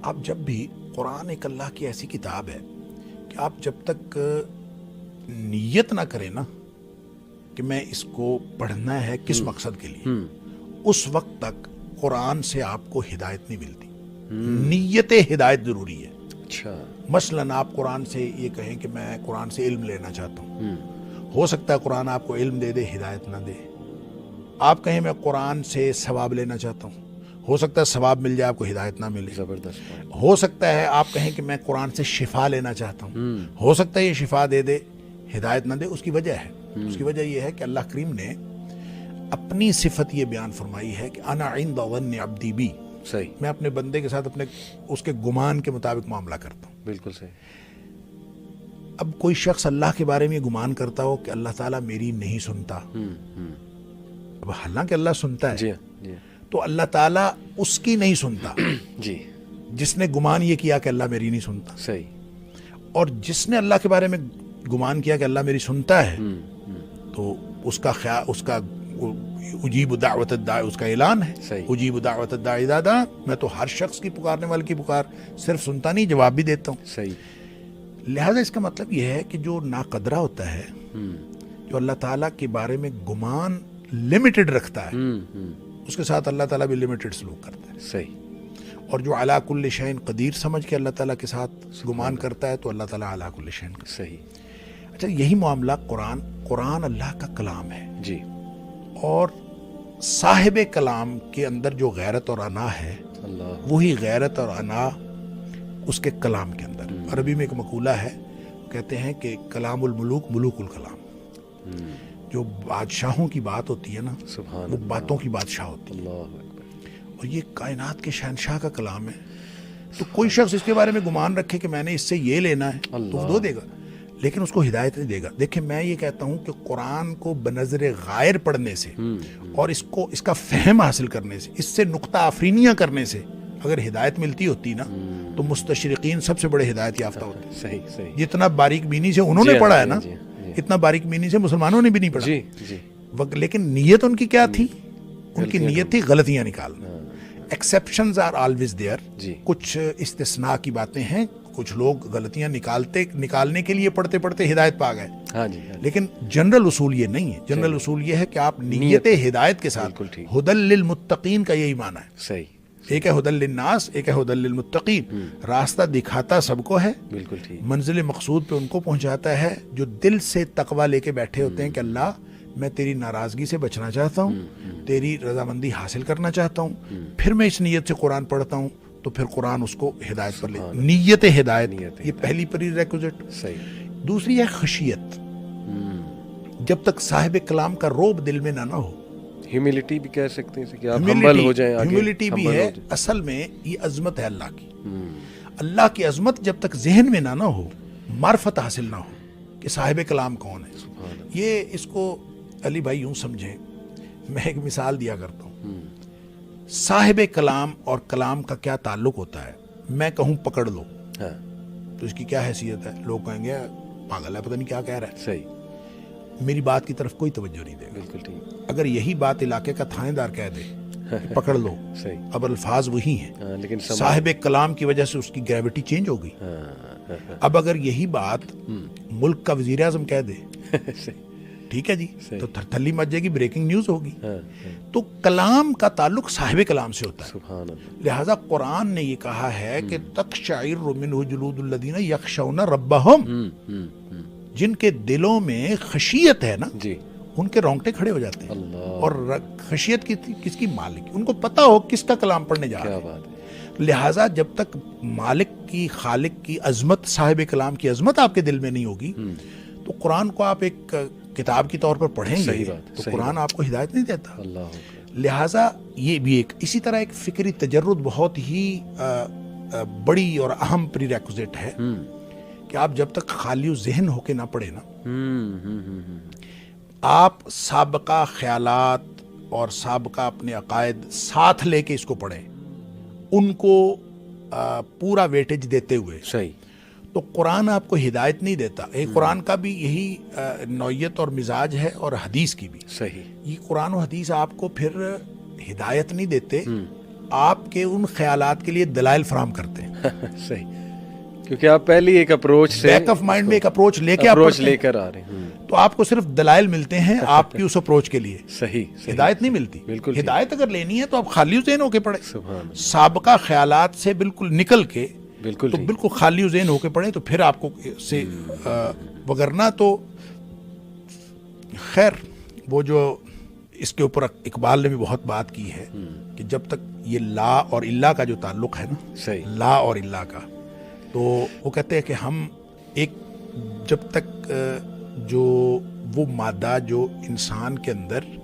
آپ جب بھی قرآن ایک اللہ کی ایسی کتاب ہے کہ آپ جب تک نیت نہ کریں نا کہ میں اس کو پڑھنا ہے کس مقصد کے لیے، اس وقت تک قرآن سے آپ کو ہدایت نہیں ملتی۔ نیت ہدایت ضروری ہے۔ اچھا، مثلاً آپ قرآن سے یہ کہیں کہ میں قرآن سے علم لینا چاہتا ہوں، ہو سکتا ہے قرآن آپ کو علم دے دے، ہدایت نہ دے۔ آپ کہیں میں قرآن سے ثواب لینا چاہتا ہوں، ہو سکتا ہے ثواب مل جائے، آپ کو ہدایت نہ ملے۔ زبردست۔ ہو سکتا ہے آپ کہیں کہ میں قرآن سے شفا لینا چاہتا ہوں، ہو سکتا ہے یہ شفا دے دے، ہدایت نہ دے۔ اس کی وجہ ہے، اس کی وجہ یہ ہے کہ اللہ کریم نے اپنی صفت یہ بیان فرمائی ہے کہ انا عند ظن عبدی بی، صحیح، میں اپنے بندے کے ساتھ اس کے گمان کے مطابق معاملہ کرتا ہوں۔ بالکل صحیح۔ اب کوئی شخص اللہ کے بارے میں گمان کرتا ہو کہ اللہ تعالیٰ میری نہیں سنتا، اب حالانکہ اللہ سنتا ہے، جی جی تو اللہ تعالیٰ اس کی نہیں سنتا جی، جس نے گمان یہ کیا کہ اللہ میری نہیں سنتا، صحیح، اور جس نے اللہ کے بارے میں گمان کیا کہ اللہ میری سنتا ہے تو اس کا خیال، اس کا اجیب دعوت الداعی، اس کا اعلان ہے، صحیح، اجیب دعوت الداعی اذا دعان، میں تو ہر شخص کی پکارنے والے کی پکار صرف سنتا نہیں، جواب بھی دیتا ہوں۔ صحیح۔ لہذا اس کا مطلب یہ ہے کہ جو ناقدرہ ہوتا ہے، جو اللہ تعالیٰ کے بارے میں گمان لمیٹڈ رکھتا ہے، اس کے ساتھ اللہ تعالیٰ بھی لمیٹڈ سلوک کرتا ہے۔ صحیح۔ اور جو علی کل شیء قدیر سمجھ کے اللہ تعالیٰ کے ساتھ گمان کرتا ہے تو اللہ تعالیٰ علی کل شیء قدیر۔ صحیح۔ اچھا، یہی معاملہ قرآن اللہ کا کلام ہے، جی، اور صاحب کلام کے اندر جو غیرت اور انا ہے، اللہ، وہی غیرت اور انا اس کے کلام کے اندر۔ عربی میں ایک مقولہ ہے، کہتے ہیں کہ کلام الملوک ملوک الکلام، جو بادشاہوں کی بات ہوتی ہے نا، سبحان وہ باتوں کی بادشاہ ہوتی ہے، اللہ اکبر۔ اور یہ کائنات کے شہنشاہ کا کلام ہے۔ تو کوئی شخص اس کے بارے میں گمان رکھے کہ میں نے اس سے یہ لینا ہے تو وہ دو دے گا، لیکن اس کو ہدایت نہیں دے گا۔ دیکھیں، میں یہ کہتا ہوں کہ قرآن کو بنظر غائر پڑھنے سے اور اس کا فہم حاصل کرنے سے، اس سے نقطہ آفرینیاں کرنے سے اگر ہدایت ملتی ہوتی نا تو مستشرقین سب سے بڑے ہدایت یافتہ ہوتے۔ صحیح صحیح۔ جتنا باریک بینی سے انہوں نے پڑھا ہے نا، اتنا باریک بینی سے مسلمانوں نے بھی نہیں پڑھا۔ جی جی، لیکن نیت ان کی کیا تھی؟ ان کی نیت تھی غلطیاں نکالنا۔ ایکسیپشنز آر آلویز دیئر، کچھ استثناء کی باتیں ہیں، کچھ لوگ غلطیاں نکالنے کے لیے پڑھتے پڑھتے ہدایت پا گئے، ہاں جی، لیکن جنرل اصول یہ نہیں ہے۔ جنرل اصول یہ ہے کہ آپ نیت ہدایت کے ساتھ، ہدی للمتقین کا یہی معنی ہے۔ صحیح، ایک ہے ہدی للناس، ایک ہے ہدی للمتقین۔ راستہ دکھاتا سب کو ہے، بالکل ٹھیک، منزل مقصود پہ ان کو پہنچاتا ہے جو دل سے تقوی لے کے بیٹھے ہوتے ہیں کہ اللہ میں تیری ناراضگی سے بچنا چاہتا ہوں، تیری رضامندی حاصل کرنا چاہتا ہوں، پھر میں اس نیت سے قرآن پڑھتا ہوں تو پھر قرآن اس کو ہدایت پر لے۔ نیت ہدایت، یہ پہلی پری ریکوزٹ۔ صحیح۔ دوسری ہے خشیت، جب تک صاحب کلام کا روب دل میں نہ ہو۔ ہیوملٹی بھی کہہ سکتے ہیں کہ آپ ہمبل ہو جائیں، ہیوملٹی بھی ہے، اصل میں یہ عظمت ہے اللہ کی۔ اللہ کی عظمت جب تک ذہن میں نہ ہو، معرفت حاصل نہ ہو کہ صاحب کلام کون ہے۔ یہ اس کو علی بھائی یوں سمجھیں، میں ایک مثال دیا کرتا ہوں۔ صاحب کلام اور کلام کا کیا تعلق ہوتا ہے؟ میں کہوں پکڑ لو تو اس کی کیا حیثیت ہے؟ لوگ کہیں گے پاگل ہے، پتہ نہیں کیا کہہ رہا ہے۔ صحیح، میری بات کی طرف کوئی توجہ نہیں دے گا۔ بالکل ٹھیک۔ اگر یہی بات علاقے کا تھانے دار کہہ دے پکڑ لو، صحیح، اب الفاظ وہی ہیں، لیکن صاحب کلام کی وجہ سے اس کی گریوٹی چینج ہو گئی۔ اب اگر یہی بات ملک کا وزیر اعظم کہہ دے، ٹھیک ہے جی، تو تھرتھلی مچ جائے گی، بریکنگ نیوز ہوگی۔ تو کلام کا تعلق صاحب کلام سے ہوتا ہے۔ سبحان اللہ۔ لہذا قرآن نے یہ کہا ہے کہ تقشعر منہ جلود الذین یخشون ربہم، جن کے دلوں میں خشیت ہے نا، جی، ان کے رونگٹے کھڑے ہو جاتے ہیں۔ اللہ، اور خشیت کس کی؟ مالک کی۔ ان کو پتا ہو کس کا کلام پڑھنے جا رہا ہے۔ کیا بات ہے۔ لہٰذا جب تک مالک کی، خالق کی عظمت، صاحب کلام کی عظمت آپ کے دل میں نہیں ہوگی تو قرآن کو آپ ایک کتاب کے طور پر پڑھیں گے تو قرآن آپ کو ہدایت نہیں دیتا۔ اللہ، لہٰذا یہ بھی اسی طرح ایک فکری تجرد بہت ہی بڑی اور اہم پری ریکوزٹ ہے کہ آپ جب تک خالی ذہن ہو کے نہ پڑھیں نا، آپ سابقہ خیالات اور سابقہ اپنے عقائد ساتھ لے کے اس کو پڑھیں، ان کو پورا ویٹیج دیتے ہوئے، صحیح، تو قرآن آپ کو ہدایت نہیں دیتا۔ قرآن کا بھی یہی نوعیت اور مزاج ہے، اور حدیث کی بھی۔ صحیح، یہ قرآن و حدیث آپ کو پھر ہدایت نہیں دیتے، آپ کے ان خیالات کے لیے دلائل فراہم کرتے ہیں۔ صحیح, کیونکہ آپ پہلی ایک اپروچ سے بیک آف مائنڈ میں ایک اپروچ لے کے آپ اپروچ پڑھتے لے ہیں, کر آ رہے ہیں. تو آپ کو صرف دلائل ملتے ہیں آپ کی اس اپروچ کے لیے, صحیح, ہدایت نہیں ملتی. بالکل ہدایت اگر لینی ہے تو آپ خالی ذہن ہو کے پڑھیں, سبحان اللہ, سابقہ خیالات سے بالکل نکل کے, بالکل تو ٹھیک, بالکل خالی ذہن ہو کے پڑھیں تو پھر آپ کو سے وگرنہ تو خیر. وہ جو اس کے اوپر اقبال نے بھی بہت بات کی ہے کہ جب تک یہ لا اور اللہ کا جو تعلق ہے نا, صحیح, لا اور اللہ کا, تو وہ کہتے ہیں کہ ہم ایک جب تک جو وہ مادہ جو انسان کے اندر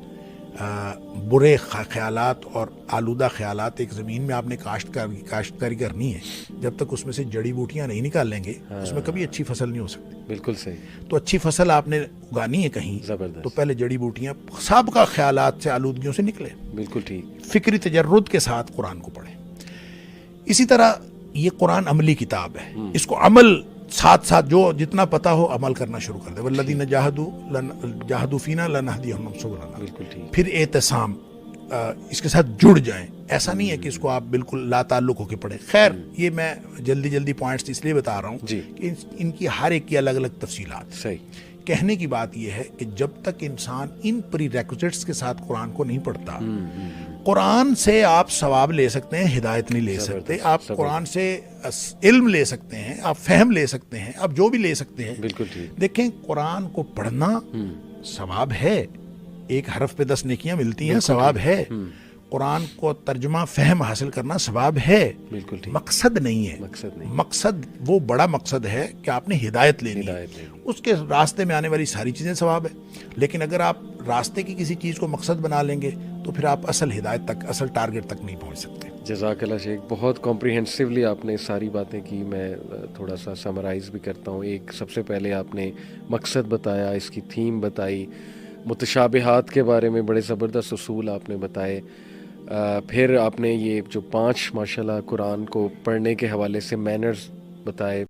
برے خیالات اور آلودہ خیالات, ایک زمین میں آپ نے کاشتکاری کرنی ہے, جب تک اس میں سے جڑی بوٹیاں نہیں نکال لیں گے اس میں کبھی اچھی فصل نہیں ہو سکتی. بالکل صحیح, تو اچھی فصل آپ نے اگانی ہے کہیں, زبردست, تو پہلے جڑی بوٹیاں سابقہ خیالات سے آلودگیوں سے نکلے, بالکل ٹھیک, فکری تجرد کے ساتھ قرآن کو پڑھیں. اسی طرح یہ قرآن عملی کتاب ہے, اس کو عمل ساتھ ساتھ جو جتنا پتا ہو عمل کرنا شروع کر دے. والذین جاہدوا فینا لنہدیہم سبلنا, بالکل ٹھیک, پھر اعتصام, اس کے ساتھ جڑ جائیں. ایسا نہیں ہے کہ اس کو آپ بالکل لا تعلق ہو کے پڑھیں. خیر یہ میں جلدی پوائنٹس اس لیے بتا رہا ہوں جی, کہ ان کی ہر ایک کی الگ الگ تفصیلات. صحیح, کہنے کی بات یہ ہے کہ جب تک انسان ان پری ریکوزٹس کے ساتھ قرآن کو نہیں پڑھتا, قرآن سے آپ ثواب لے سکتے ہیں, ہدایت نہیں لے سکتے. آپ قرآن سے علم لے سکتے ہیں, آپ فہم لے سکتے ہیں, آپ جو بھی لے سکتے ہیں. بالکل ٹھیک, دیکھیں قرآن کو پڑھنا ثواب ہے, ایک حرف پہ 10 نیکیاں ملتی ہیں, ثواب ہے. قرآن کو ترجمہ فہم حاصل کرنا ثواب ہے, بالکل ٹھیک, مقصد نہیں ہے. مقصد نہیں, مقصد وہ بڑا مقصد ہے کہ آپ نے ہدایت لینی ہے, ہدایت لینی, اس کے راستے میں آنے والی ساری چیزیں ثواب ہے. لیکن اگر آپ راستے کی کسی چیز کو مقصد بنا لیں گے تو پھر آپ اصل ہدایت تک, اصل ٹارگٹ تک نہیں پہنچ سکتے. جزاک اللہ شیخ, بہت کمپریہنسولی آپ نے ساری باتیں کی. میں تھوڑا سا سمرائز بھی کرتا ہوں. ایک سب سے پہلے آپ نے مقصد بتایا, اس کی تھیم بتائی, متشابہات کے بارے میں بڑے زبردست اصول آپ نے بتائے. پھر آپ نے یہ جو 5 ماشاءاللہ قرآن کو پڑھنے کے حوالے سے مینرز بتائے,